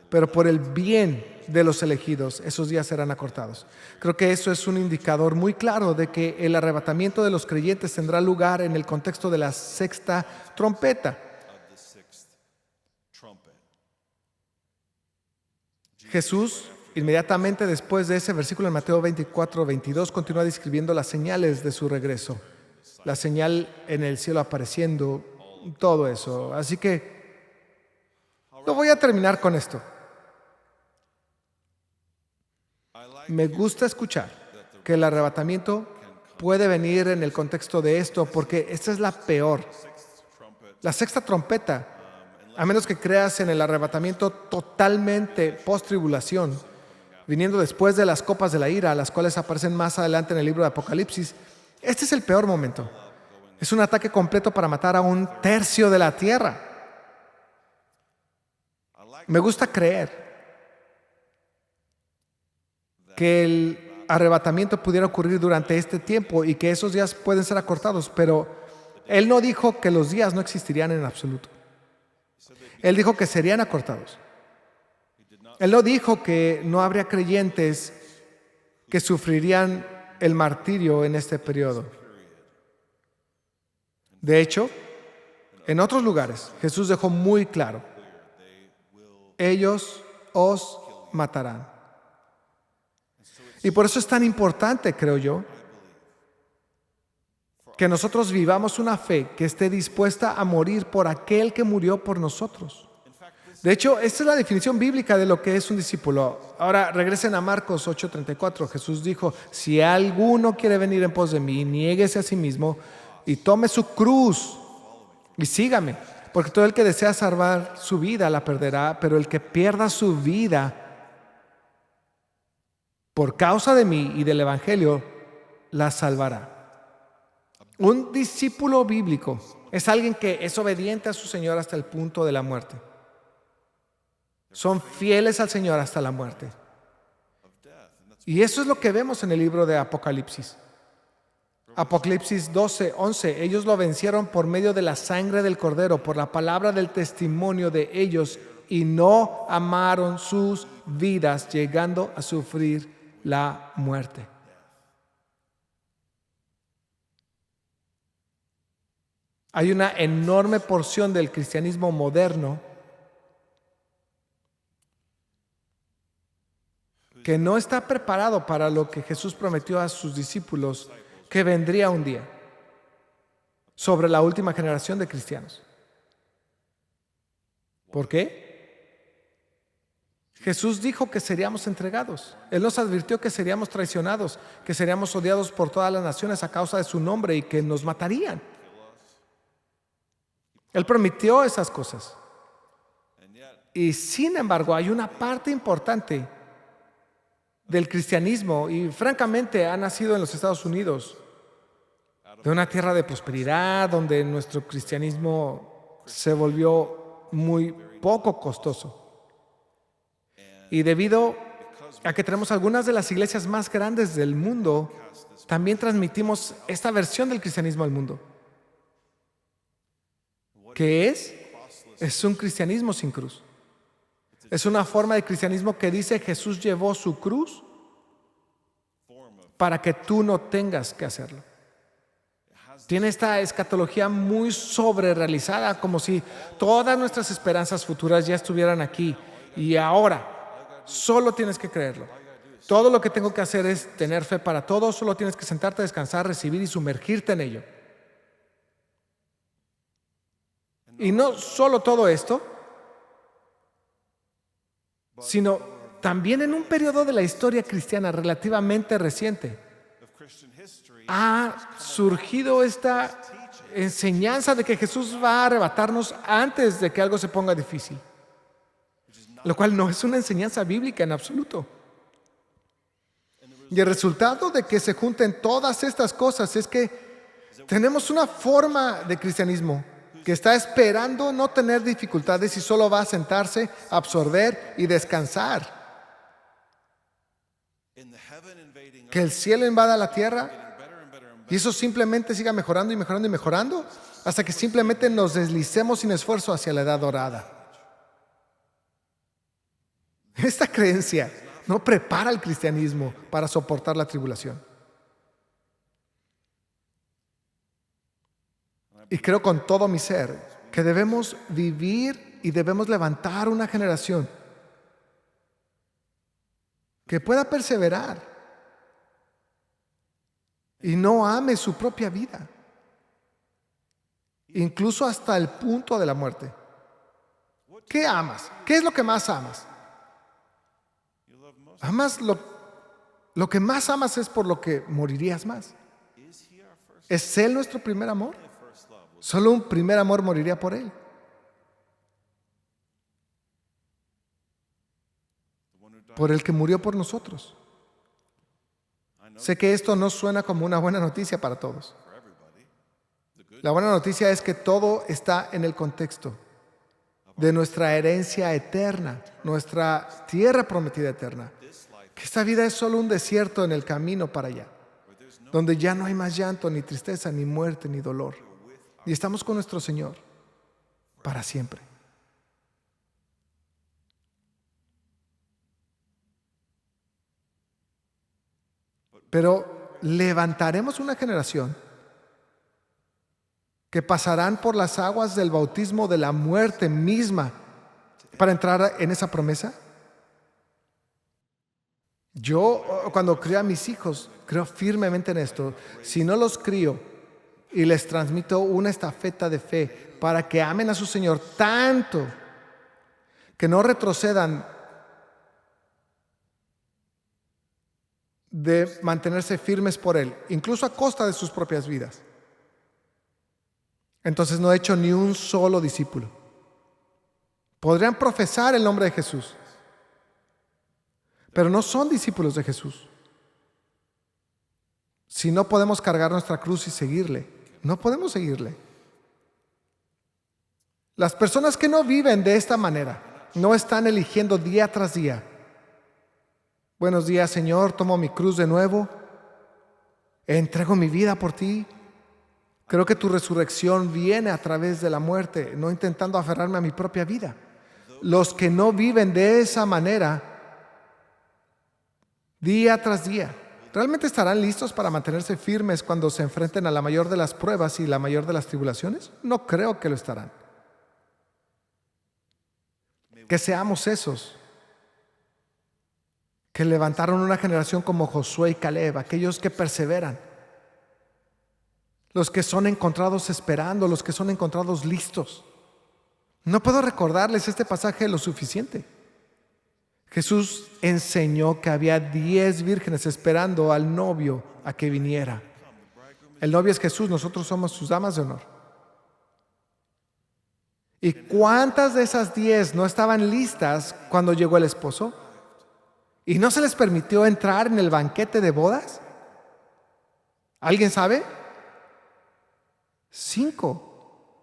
Pero por el bien de los elegidos, esos días serán acortados. Creo que eso es un indicador muy claro de que el arrebatamiento de los creyentes tendrá lugar en el contexto de la sexta trompeta. Jesús, inmediatamente después de ese versículo en Mateo 24-22, continúa describiendo las señales de su regreso. La señal en el cielo apareciendo, todo eso. Así que no voy a terminar con esto. Me gusta escuchar que el arrebatamiento puede venir en el contexto de esto, porque esta es la peor. La sexta trompeta, a menos que creas en el arrebatamiento totalmente post-tribulación, viniendo después de las copas de la ira, las cuales aparecen más adelante en el libro de Apocalipsis, este es el peor momento. Es un ataque completo para matar a 1/3 de la tierra. Me gusta creer que el arrebatamiento pudiera ocurrir durante este tiempo y que esos días pueden ser acortados, pero Él no dijo que los días no existirían en absoluto. Él dijo que serían acortados. Él no dijo que no habría creyentes que sufrirían el martirio en este periodo. De hecho, en otros lugares, Jesús dejó muy claro: ellos os matarán. Y por eso es tan importante, creo yo, que nosotros vivamos una fe que esté dispuesta a morir por aquel que murió por nosotros. De hecho, esta es la definición bíblica de lo que es un discípulo. Ahora regresen a Marcos 8:34. Jesús dijo: si alguno quiere venir en pos de mí, niéguese a sí mismo y tome su cruz y sígame. Porque todo el que desea salvar su vida la perderá, pero el que pierda su vida por causa de mí y del Evangelio, la salvará. Un discípulo bíblico es alguien que es obediente a su Señor hasta el punto de la muerte. Son fieles al Señor hasta la muerte. Y eso es lo que vemos en el libro de Apocalipsis. Apocalipsis 12:11. Ellos lo vencieron por medio de la sangre del Cordero, por la palabra del testimonio de ellos, y no amaron sus vidas, llegando a sufrir la muerte. Hay una enorme porción del cristianismo moderno que no está preparado para lo que Jesús prometió a sus discípulos que vendría un día sobre la última generación de cristianos. ¿Por qué? Jesús dijo que seríamos entregados. Él nos advirtió que seríamos traicionados, que seríamos odiados por todas las naciones a causa de su nombre y que nos matarían. Él prometió esas cosas. Y sin embargo, hay una parte importante del cristianismo, y francamente ha nacido en los Estados Unidos, de una tierra de prosperidad, donde nuestro cristianismo se volvió muy poco costoso. Y debido a que tenemos algunas de las iglesias más grandes del mundo, también transmitimos esta versión del cristianismo al mundo. ¿Qué es? Es un cristianismo sin cruz. Es una forma de cristianismo que dice: Jesús llevó su cruz para que tú no tengas que hacerlo. Tiene esta escatología muy sobrerealizada, como si todas nuestras esperanzas futuras ya estuvieran aquí y ahora. Solo tienes que creerlo. Todo lo que tengo que hacer es tener fe para todo. Solo tienes que sentarte, descansar, recibir y sumergirte en ello. Y no solo todo esto, sino también en un periodo de la historia cristiana relativamente reciente, ha surgido esta enseñanza de que Jesús va a arrebatarnos antes de que algo se ponga difícil. Lo cual no es una enseñanza bíblica en absoluto. Y el resultado de que se junten todas estas cosas es que tenemos una forma de cristianismo que está esperando no tener dificultades y solo va a sentarse, absorber y descansar. Que el cielo invada la tierra y eso simplemente siga mejorando y mejorando y mejorando hasta que simplemente nos deslicemos sin esfuerzo hacia la edad dorada. Esta creencia no prepara al cristianismo para soportar la tribulación. Y creo con todo mi ser que debemos vivir y debemos levantar una generación que pueda perseverar y no ame su propia vida, incluso hasta el punto de la muerte. ¿Qué amas? ¿Qué es lo que más amas? Amas lo que más amas es por lo que morirías más. ¿Es Él nuestro primer amor? Solo un primer amor moriría por Él. Por el que murió por nosotros. Sé que esto no suena como una buena noticia para todos. La buena noticia es que todo está en el contexto de nuestra herencia eterna, nuestra tierra prometida eterna. Que esta vida es solo un desierto en el camino para allá, donde ya no hay más llanto, ni tristeza, ni muerte, ni dolor. Y estamos con nuestro Señor para siempre. Pero levantaremos una generación que pasarán por las aguas del bautismo de la muerte misma para entrar en esa promesa. Yo, cuando crío a mis hijos, creo firmemente en esto. Si no los crío y les transmito una estafeta de fe para que amen a su Señor tanto que no retrocedan de mantenerse firmes por Él, incluso a costa de sus propias vidas, entonces no he hecho ni un solo discípulo. Podrían profesar el nombre de Jesús, pero no son discípulos de Jesús. Si no podemos cargar nuestra cruz y seguirle, no podemos seguirle. Las personas que no viven de esta manera no están eligiendo día tras día. Buenos días, Señor, tomo mi cruz de nuevo, entrego mi vida por ti. Creo que tu resurrección viene a través de la muerte, no intentando aferrarme a mi propia vida. Los que no viven de esa manera, día tras día, ¿realmente estarán listos para mantenerse firmes cuando se enfrenten a la mayor de las pruebas y la mayor de las tribulaciones? No creo que lo estarán. Que seamos esos que levantaron una generación como Josué y Caleb, aquellos que perseveran, los que son encontrados esperando, los que son encontrados listos. No puedo recordarles este pasaje lo suficiente. Jesús enseñó que había 10 vírgenes esperando al novio a que viniera. El novio es Jesús, nosotros somos sus damas de honor. ¿Y cuántas de esas 10 no estaban listas cuando llegó el esposo? ¿Y no se les permitió entrar en el banquete de bodas? ¿Alguien sabe? 5.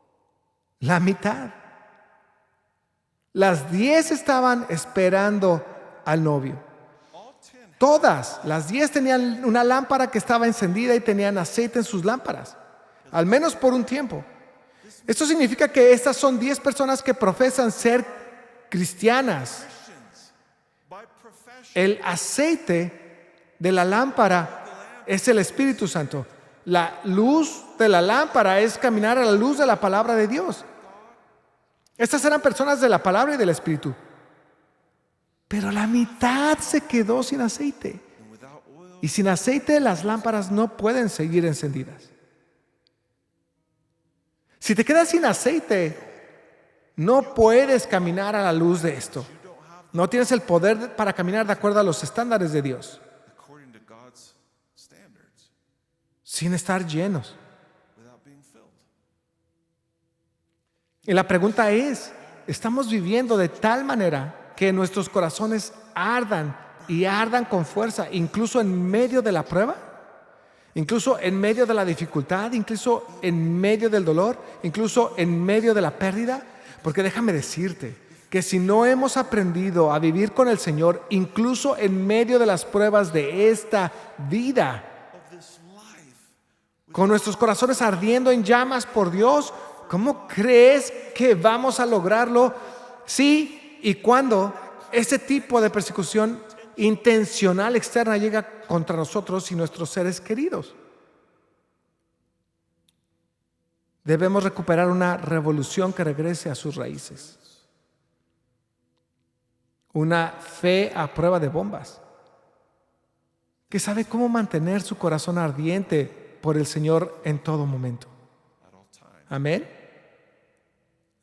La mitad. Las 10 estaban esperando al novio. Todas, las 10 tenían una lámpara que estaba encendida y tenían aceite en sus lámparas, al menos por un tiempo. Esto significa que estas son 10 personas que profesan ser cristianas. El aceite de la lámpara es el Espíritu Santo. La luz de la lámpara es caminar a la luz de la palabra de Dios. Estas eran personas de la palabra y del Espíritu. Pero la mitad se quedó sin aceite. Y sin aceite las lámparas no pueden seguir encendidas. Si te quedas sin aceite, no puedes caminar a la luz de esto. No tienes el poder para caminar de acuerdo a los estándares de Dios, sin estar llenos. Y la pregunta es, ¿estamos viviendo de tal manera que nuestros corazones ardan y ardan con fuerza, incluso en medio de la prueba? incluso en medio de la dificultad, incluso en medio del dolor, incluso en medio de la pérdida. Porque déjame decirte que si no hemos aprendido a vivir con el Señor, incluso en medio de las pruebas de esta vida, con nuestros corazones ardiendo en llamas por Dios, ¿cómo crees que vamos a lograrlo si y cuando ese tipo de persecución intencional externa llega contra nosotros y nuestros seres queridos? Debemos recuperar una revolución que regrese a sus raíces. Una fe a prueba de bombas, que sabe cómo mantener su corazón ardiente por el Señor en todo momento. Amén.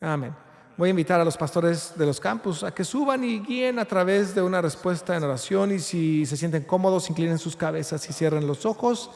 Amén. Voy a invitar a los pastores de los campus a que suban y guíen a través de una respuesta en oración, y si se sienten cómodos, inclinen sus cabezas y cierren los ojos.